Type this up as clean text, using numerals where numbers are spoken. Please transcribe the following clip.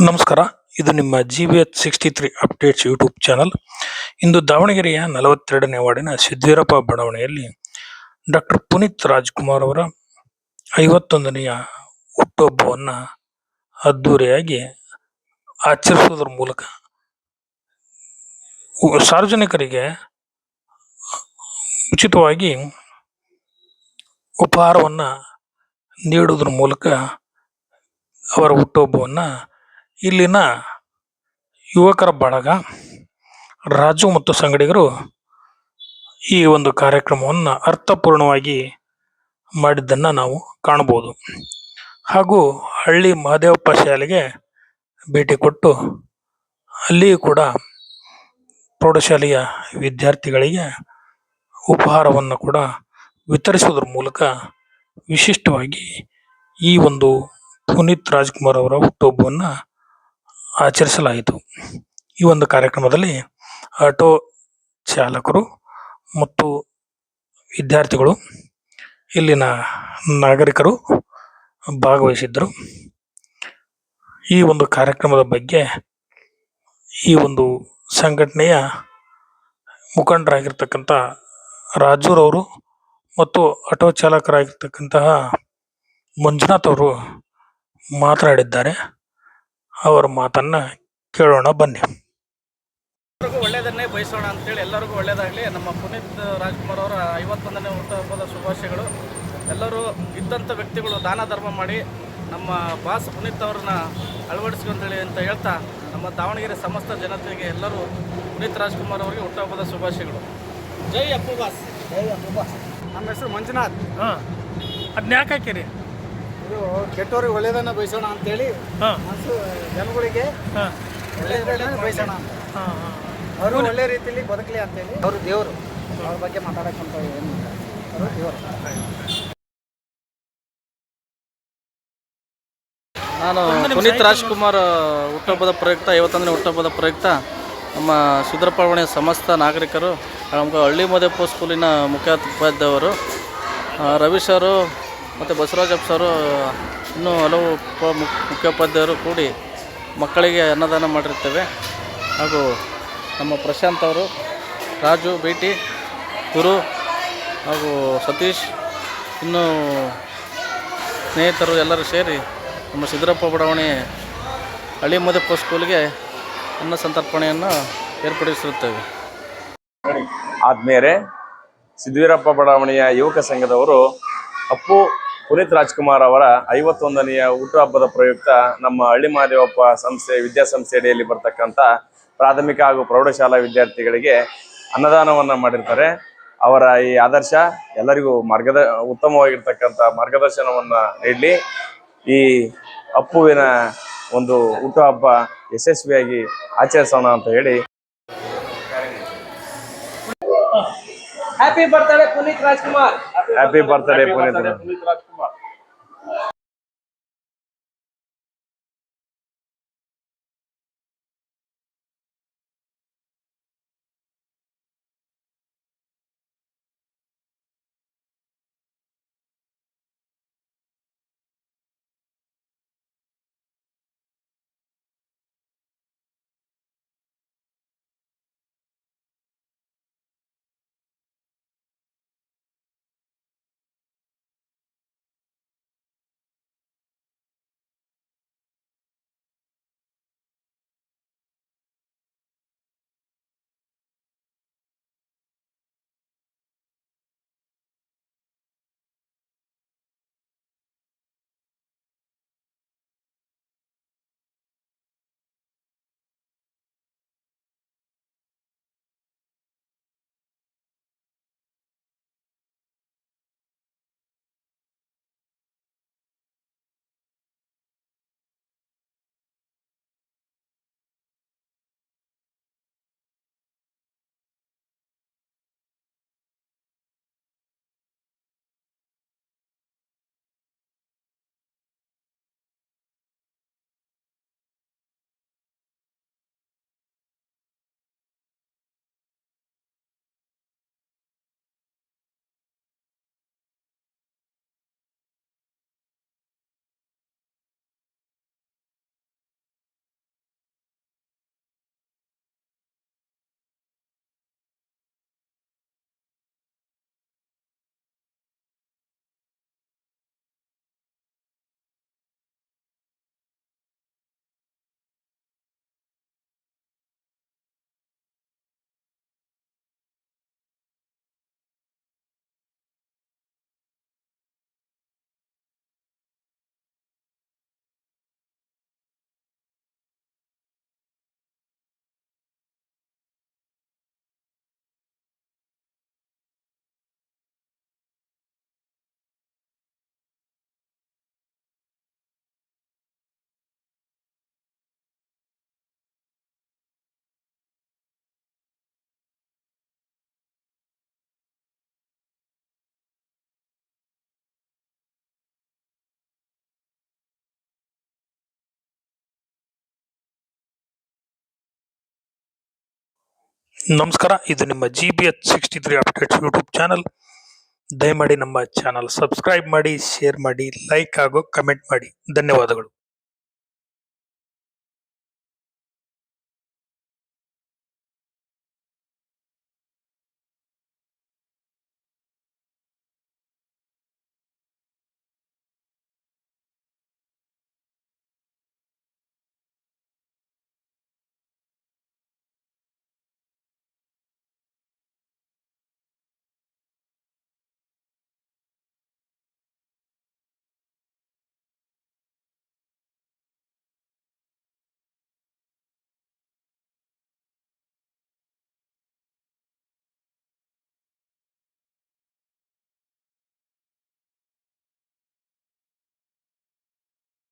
ನಮಸ್ಕಾರ. ಇದು ನಿಮ್ಮ GVH 63 ಅಪ್ಡೇಟ್ಸ್ ಯೂಟ್ಯೂಬ್ ಚಾನಲ್. ಇಂದು ದಾವಣಗೆರೆಯ 42ನೇ ವಾರ್ಡಿನ ಸಿದ್ಧವೀರಪ್ಪ ಬಡಾವಣೆಯಲ್ಲಿ ಡಾಕ್ಟರ್ ಪುನೀತ್ ರಾಜ್ಕುಮಾರ್ ಅವರ 51ನೆಯ ಹುಟ್ಟುಹಬ್ಬವನ್ನ ಅದ್ದೂರಿಯಾಗಿ ಆಚರಿಸುವುದರ ಮೂಲಕ ಸಾರ್ವಜನಿಕರಿಗೆ ಉಚಿತವಾಗಿ ಉಪಹಾರವನ್ನ ನೀಡುವುದರ ಮೂಲಕ ಅವರ ಹುಟ್ಟುಹಬ್ಬವನ್ನ ಇಲ್ಲಿನ ಯುವಕರ ಬಳಗ ರಾಜು ಮತ್ತು ಸಂಗಡಿಗರು ಈ ಒಂದು ಕಾರ್ಯಕ್ರಮವನ್ನು ಅರ್ಥಪೂರ್ಣವಾಗಿ ಮಾಡಿದ್ದನ್ನು ನಾವು ಕಾಣಬಹುದು. ಹಾಗೂ ಹಳ್ಳಿ ಮಹದೇವಪ್ಪ ಶಾಲೆಗೆ ಭೇಟಿ ಕೊಟ್ಟು ಅಲ್ಲಿಯೂ ಕೂಡ ಪ್ರೌಢಶಾಲೆಯ ವಿದ್ಯಾರ್ಥಿಗಳಿಗೆ ಉಪಹಾರವನ್ನು ಕೂಡ ವಿತರಿಸುವುದರ ಮೂಲಕ ವಿಶಿಷ್ಟವಾಗಿ ಈ ಒಂದು ಪುನೀತ್ ರಾಜ್ಕುಮಾರ್ ಅವರ ಹುಟ್ಟುಹಬ್ಬವನ್ನು ಆಚರಿಸಲಾಯಿತು. ಈ ಒಂದು ಕಾರ್ಯಕ್ರಮದಲ್ಲಿ ಆಟೋ ಚಾಲಕರು ಮತ್ತು ವಿದ್ಯಾರ್ಥಿಗಳು, ಇಲ್ಲಿನ ನಾಗರಿಕರು ಭಾಗವಹಿಸಿದ್ದರು. ಈ ಒಂದು ಕಾರ್ಯಕ್ರಮದ ಬಗ್ಗೆ ಈ ಒಂದು ಸಂಘಟನೆಯ ಮುಖಂಡರಾಗಿರ್ತಕ್ಕಂಥ ರಾಜೂರವರು ಮತ್ತು ಆಟೋ ಚಾಲಕರಾಗಿರ್ತಕ್ಕಂತಹ ಮಂಜುನಾಥ್ ಅವರು ಮಾತನಾಡಿದ್ದಾರೆ. ಅವರ ಮಾತನ್ನ ಕೇಳೋಣ ಬನ್ನಿ. ಎಲ್ಲರಿಗೂ ಒಳ್ಳೆಯದನ್ನೇ ಬಯಸೋಣ ಅಂತೇಳಿ ಎಲ್ಲರಿಗೂ ಒಳ್ಳೆಯದಾಗಲಿ. ನಮ್ಮ ಪುನೀತ್ ರಾಜ್ಕುಮಾರ್ ಅವರ 51ನೇ ಹುಟ್ಟುಹಬ್ಬದ ಶುಭಾಶಯಗಳು. ಎಲ್ಲರೂ ಇದ್ದಂಥ ವ್ಯಕ್ತಿಗಳು ದಾನ ಧರ್ಮ ಮಾಡಿ ನಮ್ಮ ಬಾಸ್ ಪುನೀತ್ ಅವ್ರನ್ನ ಅಳವಡಿಸ್ಕೊಂತೇಳಿ ಅಂತ ಹೇಳ್ತಾ ನಮ್ಮ ದಾವಣಗೆರೆ ಸಮಸ್ತ ಜನತೆಗೆ ಎಲ್ಲರೂ ಪುನೀತ್ ರಾಜ್ಕುಮಾರ್ ಅವರಿಗೆ ಹುಟ್ಟುಹಬ್ಬದ ಶುಭಾಶಯಗಳು. ಜೈ ಅಪ್ಪು ಬಾಸ್. ಜೈ ಅಪ್ಪು ಬಾಸ್. ನಮ್ಮ ಹೆಸರು ಮಂಜುನಾಥ್. ಅದನ್ನ ಯಾಕೆ ಹಾಕಿರಿ? ಇದು ಕೆಟ್ಟವ್ರಿಗೆ ಒಳ್ಳೆಯದನ್ನು ಬಯಸೋಣ ಅಂತೇಳಿ ಮನಸ್ಸು ಜನಗಳಿಗೆ ಒಳ್ಳೆಯದನ್ನು ಬಯಸೋಣ ಅಂತ. ಅವರು ಒಳ್ಳೆ ರೀತಿಯಲ್ಲಿ ಬದುಕಲಿ ಅಂತೇಳಿ ಅವರು ದೇವರು. ಅವ್ರ ಬಗ್ಗೆ ಮಾತಾಡೋಕ್ಕಂತ ಏನು ಅವರು ದೇವರು. ನಾನು ಪುನೀತ್ ರಾಜ್ಕುಮಾರ್ ಹುಟ್ಟುಹಬ್ಬದ ಪ್ರಯುಕ್ತ 51ನೇ ಹುಟ್ಟುಹಬ್ಬದ ಪ್ರಯುಕ್ತ ನಮ್ಮ ಸಿದ್ದರಪಾಳ್ಯ ಸಮಸ್ತ ನಾಗರಿಕರು, ನಮ್ಮ ಹಳ್ಳಿ ಮಹದೇವಪ್ಪ ಸ್ಕೂಲಿನ ಮುಖ್ಯೋಪಾಧ್ಯಾಯರು ರವೀಶ್ ಅವರು ಮತ್ತು ಬಸವರಾಜಪ್ಪ ಸರು, ಇನ್ನೂ ಹಲವು ಮುಖ್ಯೋಪಾಧ್ಯಾಯರು ಕೂಡಿ ಮಕ್ಕಳಿಗೆ ಅನ್ನದಾನ ಮಾಡಿರ್ತೇವೆ. ಹಾಗೂ ನಮ್ಮ ಪ್ರಶಾಂತ್ ಅವರು, ರಾಜು, ಭೇಟಿ, ಗುರು ಹಾಗೂ ಸತೀಶ್, ಇನ್ನೂ ಸ್ನೇಹಿತರು ಎಲ್ಲರೂ ಸೇರಿ ನಮ್ಮ ಸಿದ್ದರಪ್ಪ ಬಡಾವಣೆ ಹಳ್ಳಿ ಮಹದೇವಪ್ಪ ಸ್ಕೂಲಿಗೆ ಅನ್ನ ಸಂತರ್ಪಣೆಯನ್ನು ಏರ್ಪಡಿಸಿರುತ್ತೇವೆ. ಆದ್ಮೇಲೆ ಸಿದ್ಧವೀರಪ್ಪ ಬಡಾವಣೆಯ ಯುವಕ ಸಂಘದವರು ಅಪ್ಪು ಪುನೀತ್ ರಾಜ್ಕುಮಾರ್ ಅವರ 51ನೆಯ ಹುಟ್ಟುಹಬ್ಬದ ಪ್ರಯುಕ್ತ ನಮ್ಮ ಹಳ್ಳಿ ಮಹದೇವಪ್ಪ ವಿದ್ಯಾಸಂಸ್ಥೆ ಅಡಿಯಲ್ಲಿ ಬರ್ತಕ್ಕಂಥ ಪ್ರಾಥಮಿಕ ಹಾಗೂ ಪ್ರೌಢಶಾಲಾ ವಿದ್ಯಾರ್ಥಿಗಳಿಗೆ ಅನ್ನದಾನವನ್ನು ಮಾಡಿರ್ತಾರೆ. ಅವರ ಈ ಆದರ್ಶ ಎಲ್ಲರಿಗೂ ಉತ್ತಮವಾಗಿರ್ತಕ್ಕಂಥ ಮಾರ್ಗದರ್ಶನವನ್ನು ನೀಡಲಿ. ಈ ಅಪ್ಪುವಿನ ಒಂದು ಹುಟ್ಟುಹಬ್ಬ ಯಶಸ್ವಿಯಾಗಿ ಆಚರಿಸೋಣ ಅಂತ ಹೇಳಿ. Happy birthday Puneeth Rajkumar. Happy birthday Puneeth Rajkumar. ನಮಸ್ಕಾರ, ಇದು ನಿಮ್ಮ GBH63 ಅಪ್ಡೇಟ್ಸ್ ಯೂಟ್ಯೂಬ್ ಚಾನಲ್. ದಯಮಾಡಿ ನಮ್ಮ ಚಾನಲ್ ಸಬ್ಸ್ಕ್ರೈಬ್ ಮಾಡಿ, ಶೇರ್ ಮಾಡಿ, ಲೈಕ್ ಹಾಗೂ ಕಮೆಂಟ್ ಮಾಡಿ. ಧನ್ಯವಾದಗಳು.